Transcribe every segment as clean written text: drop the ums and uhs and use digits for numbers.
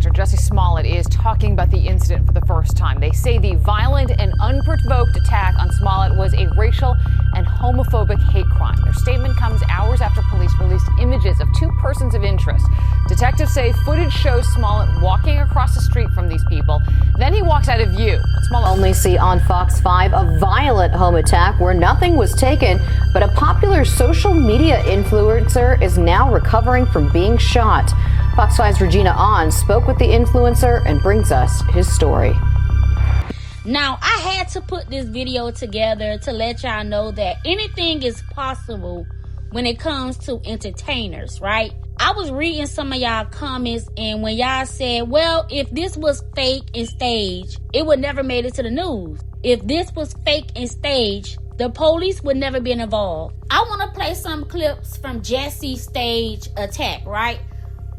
actor Jussie Smollett is talking about the incident for the first time. They say the violent and unprovoked attack on Smollett was a racial and homophobic hate crime. Their statement comes hours after police released images of two persons of interest. Detectives say footage shows Smollett walking across the street from these people. Then he walks out of view. Smollett only see on Fox 5 a violent home attack where nothing was taken, but a popular social media influencer is now recovering from being shot. Fox 5's Regina On spoke with the influencer and brings us his story. Now, I had to put this video together to let y'all know that anything is possible when it comes to entertainers, right? I was reading some of y'all comments, and when y'all said, well, if this was fake and staged, it would never made it to the news. If this was fake and staged, the police would never been involved. I want to play some clips from Jussie's stage attack, right?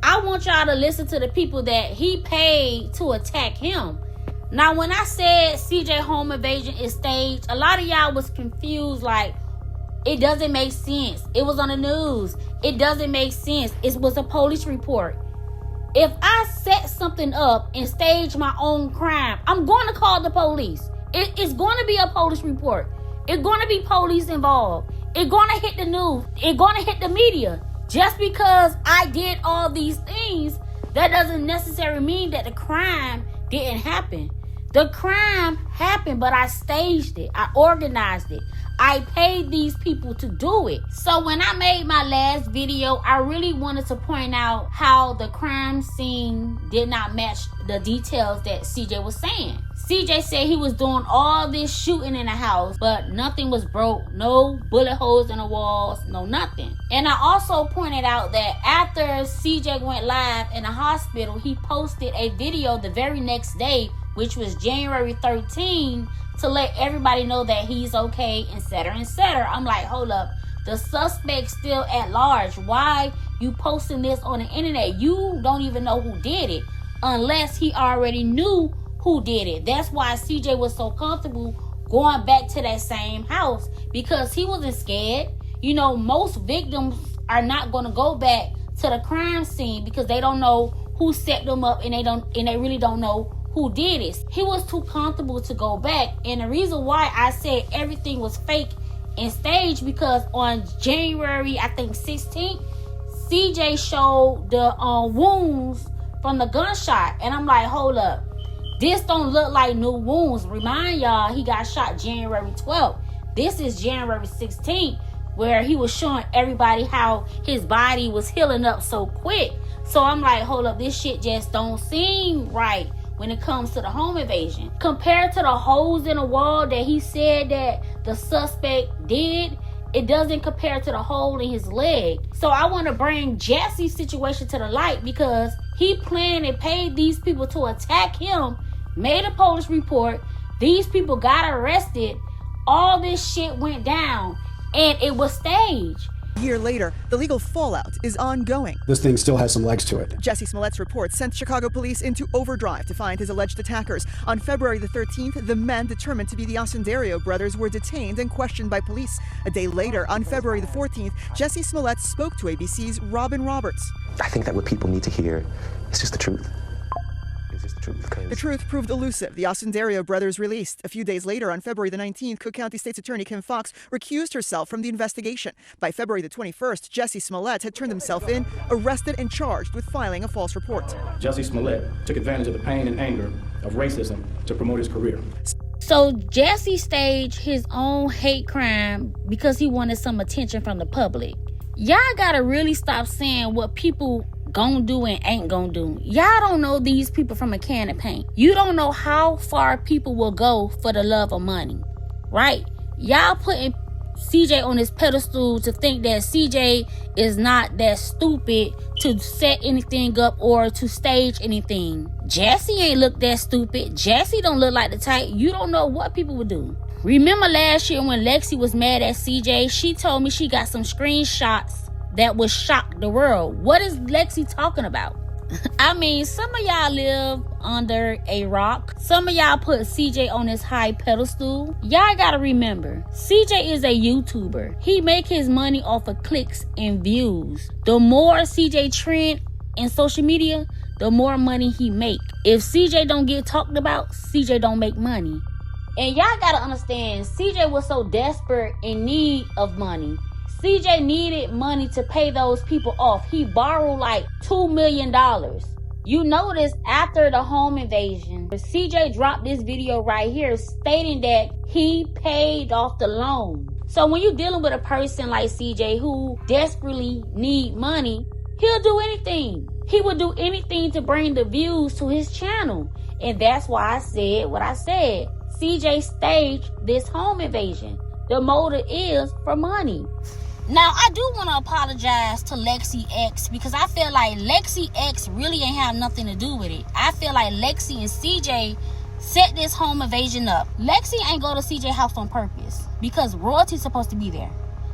I want y'all to listen to the people that he paid to attack him. Now, when I said CJ home invasion is staged, a lot of y'all was confused, like, it doesn't make sense. It was on the news. It doesn't make sense. It was a police report. If I set something up and stage my own crime, I'm going to call the police. It's going to be a police report. It's going to be police involved. It's going to hit the news. It's going to hit the media. Just because I did all these things, that doesn't necessarily mean that the crime didn't happen. The crime happened, but I staged it. I organized it. I paid these people to do it. So when I made my last video, I really wanted to point out how the crime scene did not match the details that CJ was saying. CJ said he was doing all this shooting in the house, but nothing was broke. No bullet holes in the walls, no nothing. And I also pointed out that after CJ went live in the hospital, he posted a video the very next day, which was January 13th, to let everybody know that he's okay, etc., etc. I'm like, hold up. The suspect's still at large. Why you posting this on the internet? You don't even know who did it unless he already knew who did it. That's why CJ was so comfortable going back to that same house, because he wasn't scared. You know, most victims are not going to go back to the crime scene because they don't know who set them up, and they really don't know who did it. He was too comfortable to go back. And the reason why I said everything was fake and staged, because on January, I think 16th, CJ showed the wounds from the gunshot. And I'm like, hold up. This don't look like new wounds. Remind y'all, he got shot January 12th. This is January 16th, where he was showing everybody how his body was healing up so quick. So I'm like, hold up, this shit just don't seem right when it comes to the home invasion. Compared to the holes in the wall that he said that the suspect did, it doesn't compare to the hole in his leg. So I want to bring Jussie's situation to the light, because he planned and paid these people to attack him, made a police report, these people got arrested, all this shit went down, and it was staged. A year later, the legal fallout is ongoing. This thing still has some legs to it. Jussie Smollett's report sent Chicago police into overdrive to find his alleged attackers. On February the 13th, the men determined to be the Ascendario brothers were detained and questioned by police. A day later, on February the 14th, Jussie Smollett spoke to ABC's Robin Roberts. I think that what people need to hear is just the truth. The truth proved elusive. The Ascendario brothers released. A few days later, on February the 19th, Cook County State's Attorney Kim Foxx recused herself from the investigation. By February the 21st, Jussie Smollett had turned himself in, arrested and charged with filing a false report. Jussie Smollett took advantage of the pain and anger of racism to promote his career. So Jussie staged his own hate crime because he wanted some attention from the public. Y'all gotta really stop saying what people gonna do and ain't gonna do. Y'all don't know these people from a can of paint. You don't know how far people will go for the love of money, right? Y'all putting CJ on this pedestal to think that CJ is not that stupid to set anything up or to stage anything. Jussie ain't look that stupid. Jussie don't look like the type. You don't know what people would do. Remember last year when Lexi was mad at CJ? She told me she got some screenshots that would shock the world. What is Lexi talking about? I mean, some of y'all live under a rock. Some of y'all put CJ on this high pedestal. Y'all gotta remember, CJ is a YouTuber. He make his money off of clicks and views. The more CJ trend in social media, the more money he make. If CJ don't get talked about, CJ don't make money. And y'all gotta understand, CJ was so desperate in need of money. CJ needed money to pay those people off. He borrowed like $2 million. You notice after the home invasion, CJ dropped this video right here stating that he paid off the loan. So when you're dealing with a person like CJ who desperately need money, he'll do anything. He would do anything to bring the views to his channel. And that's why I said what I said. CJ staged this home invasion. The motive is for money. Now, I do want to apologize to Lexi X because I feel like Lexi X really ain't have nothing to do with it. I feel like Lexi and CJ set this home invasion up. Lexi ain't go to CJ house on purpose because royalty's supposed to be there.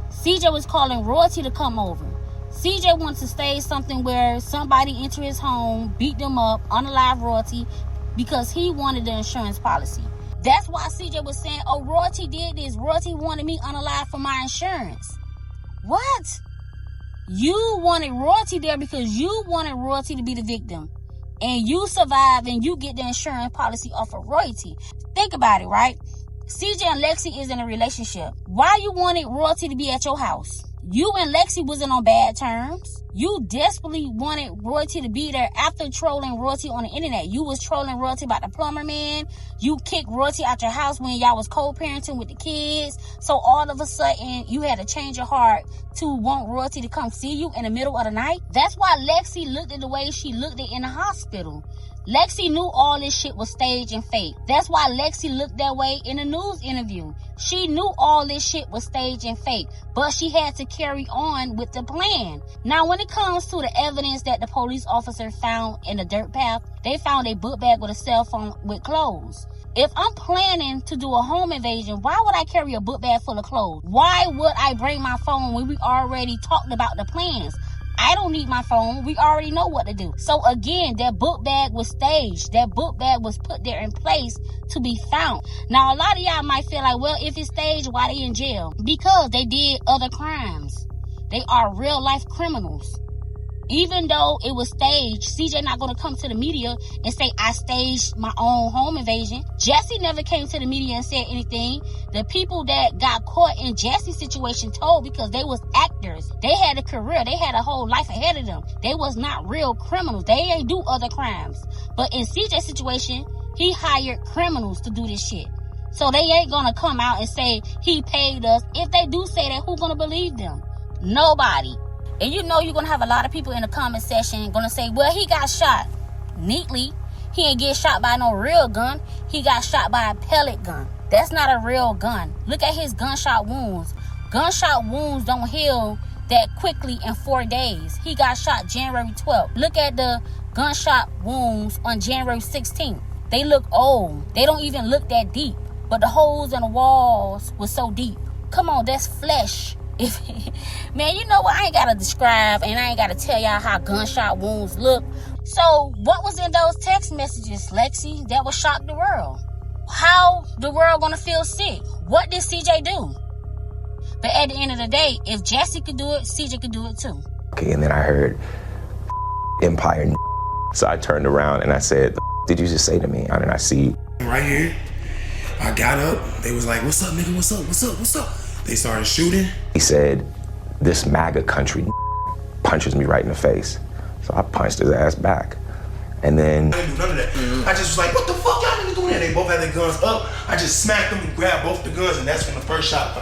CJ was calling royalty to come over. CJ wants to stage something where somebody enter his home, beat them up, unalive royalty because he wanted the insurance policy. That's why CJ was saying, oh, royalty did this. Royalty wanted me unalive for my insurance. What? You wanted royalty there because you wanted royalty to be the victim. And you survive and you get the insurance policy off of royalty. Think about it, right? CJ and Lexi is in a relationship. Why you wanted royalty to be at your house? You and Lexi wasn't on bad terms. You desperately wanted royalty to be there after trolling royalty on the internet. You was trolling royalty about the plumber man. You kicked royalty out your house when y'all was co-parenting with the kids. So all of a sudden, you had to change your heart to want royalty to come see you in the middle of the night. That's why Lexi looked at the way she looked at in the hospital. Lexi knew all this shit was staged and fake. That's why Lexi looked that way in a news interview. She knew all this shit was staged and fake, but she had to carry on with the plan. Now, when it comes to the evidence that the police officer found in the dirt path, they found a book bag with a cell phone with clothes. If I'm planning to do a home invasion, why would I carry a book bag full of clothes? Why would I bring my phone when we already talked about the plans? I don't need my phone. We already know what to do. So again, that book bag was staged. That book bag was put there in place to be found. Now, a lot of y'all might feel like, well, if it's staged, why they in jail? Because they did other crimes. They are real life criminals. Even though it was staged, CJ not going to come to the media and say, I staged my own home invasion. Jussie never came to the media and said anything. The people that got caught in Jussie's situation told because they was actors. They had a career. They had a whole life ahead of them. They was not real criminals. They ain't do other crimes. But in CJ's situation, he hired criminals to do this shit. So they ain't going to come out and say he paid us. If they do say that, who's going to believe them? Nobody. And you know you're going to have a lot of people in the comment section going to say, well, he got shot. Neatly, he ain't get shot by no real gun. He got shot by a pellet gun. That's not a real gun. Look at his gunshot wounds. Gunshot wounds don't heal that quickly in 4 days. He got shot January 12th. Look at the gunshot wounds on January 16th. They look old. They don't even look that deep. But the holes in the walls was so deep. Come on, that's flesh. Man, you know what? I ain't gotta describe and I ain't gotta tell y'all how gunshot wounds look. So what was in those text messages, Lexi, that would shock the world? How the world gonna feel sick? What did CJ do? But at the end of the day, if Jussie could do it, CJ could do it too. Okay, and then I heard Empire. So I turned around and I said, did you just say to me? And I see right here. I got up. They was like, what's up, nigga? What's up? What's up? What's up? They started shooting. He said, this MAGA country punches me right in the face. So I punched his ass back. And then I didn't do none of that. I just was like, what the fuck y'all niggas doing there? They both had their guns up. I just smacked them and grabbed both the guns, and that's when the first shot.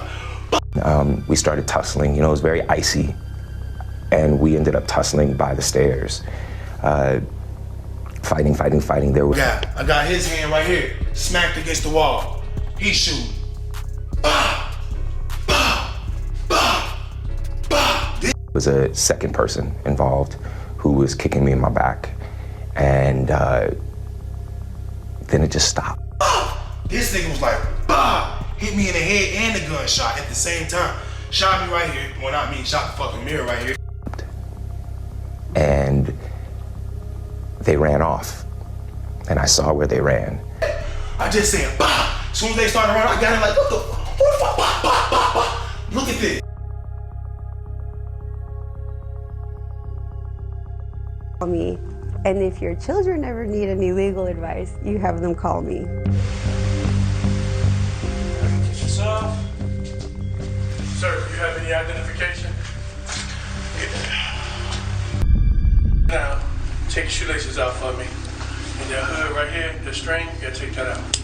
We started tussling. You know, it was very icy. And we ended up tussling by the stairs. Fighting. There was. Yeah, I got his hand right here, smacked against the wall. He's shooting. Bah! Bah! Bah! Bah! There was a second person involved who was kicking me in my back. And then it just stopped. This nigga was like, bah! Hit me in the head and the gunshot at the same time. Shot me right here. Well, not me, shot the fucking mirror right here. And they ran off. And I saw where they ran. I just said, bah! As soon as they started running, I got it like, what the fuck? Bah, bah, bah, bah. Look at this. Me And if your children ever need any legal advice, you have them call me. Get yourself. Sir, do you have any identification? Now, take your shoelaces out for me. And that hood right here, the string, you gotta take that out.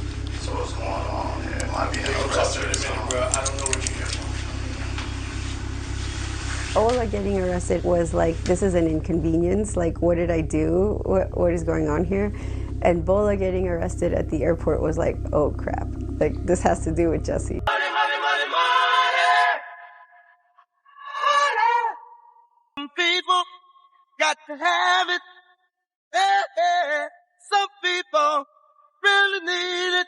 So what's going on here? Might be I'll talk to you in a minute, bro. I don't know what you're here for. Ola getting arrested was like, this is an inconvenience. Like, what did I do? What is going on here? And Bola getting arrested at the airport was like, oh crap. Like, this has to do with Jussie. Some people got to have it. Yeah. Some people really need it.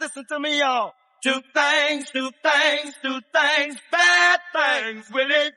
Listen to me, y'all. Two things, bad things with it.